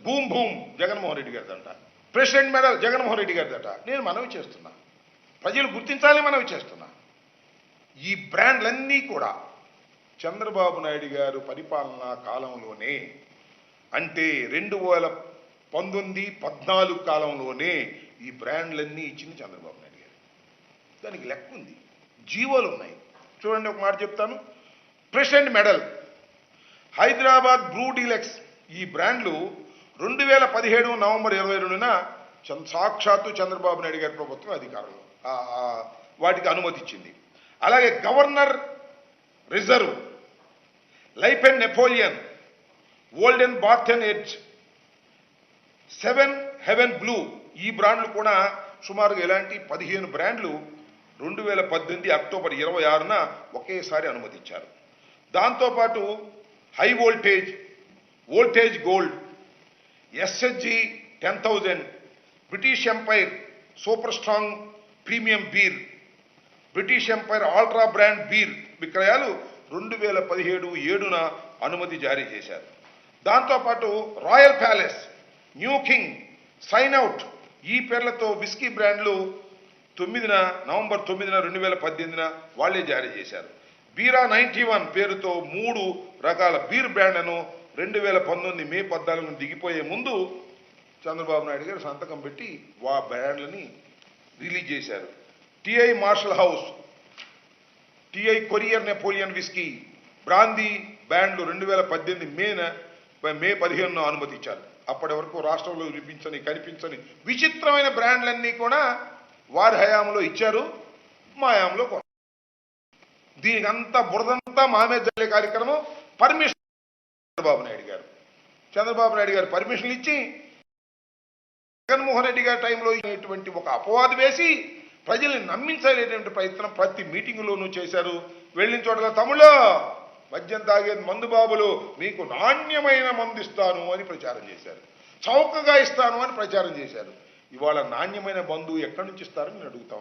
Boom boom Jaganmohan Reddy గారిదంట, president medal Jaganmohan Reddy గారిదట. నేను మనవి చేస్తున్నా, ప్రజలు గుర్తించాలని మనవి చేస్తున్నా. ఈ బ్రాండ్లన్నీ కూడా చంద్రబాబు నాయుడు గారు పరిపాలనా కాలంలోనే, అంటే 2019-14 కాలంలోనే ఈ బ్రాండ్లన్నీ ఇచ్చింది చంద్రబాబు నాయుడు గారు. దానికి లెక్క ఉంది, జీవోలు ఉన్నాయి. చూడండి, ఒక మాట చెప్తాను. President medal, Hyderabad Bru deluxe, ఈ బ్రాండ్లు 2017 నవంబర్ 22న సాక్షాత్తు చంద్రబాబు నాయుడు గారి ప్రభుత్వం అధికారంలో వాటికి అనుమతి ఇచ్చింది. అలాగే governor reserve, life and Napoleon, olden Barton edge, 7 heaven blue, ఈ బ్రాండ్లు కూడా సుమారుగా ఇలాంటి 15 బ్రాండ్లు 2018 అక్టోబర్ 26న ఒకేసారి అనుమతించారు. దాంతోపాటు high voltage gold, SHG 10,000, British empire super strong premium beer, British empire ultra brand beer విక్రయాలు 2017-7న అనుమతి జారీ చేశారు. దాంతోపాటు royal palace, new king, sign out, ఈ పేర్లతో విస్కీ బ్రాండ్లు నవంబర్ 9న 2018న వాళ్లే జారీ చేశారు. బీరా 91 పేరుతో 3 రకాల బీర్ బ్రాండ్లను 2019 మే 14న దిగిపోయే ముందు చంద్రబాబు నాయుడు గారు సంతకం పెట్టి ఆ బ్రాండ్లని రిలీజ్ చేశారు. TI marshall house, TI courier Napoleon whisky, brandy బ్రాండ్లు 2018 మే 15న అనుమతించారు. అప్పటి వరకు రాష్ట్రంలో కనిపించని విచిత్రమైన బ్రాండ్లన్నీ కూడా వారి హయాంలో ఇచ్చారు, మా హయాంలో కొన్నారు. దీనికి అంతా బురదంతా మామే జల్లే కార్యక్రమం పర్మిషన్ చంద్రబాబు నాయుడు గారు పర్మిషన్లు ఇచ్చి జగన్మోహన్ రెడ్డి గారి టైంలో ఇటువంటి ఒక అపవాదు వేసి ప్రజల్ని నమ్మించలేటువంటి ప్రయత్నం ప్రతి మీటింగులోనూ చేశారు. వెళ్ళిన చోట్ల తమ్ముళ్ళు మద్యం తాగేది మందు బాబులు, మీకు నాణ్యమైన మందు ఇస్తాను అని ప్రచారం చేశారు, చౌకగా ఇస్తాను అని ప్రచారం చేశారు. ఇవాళ నాణ్యమైన మందు ఎక్కడి నుంచి ఇస్తారని నేను అడుగుతా ఉన్నాను.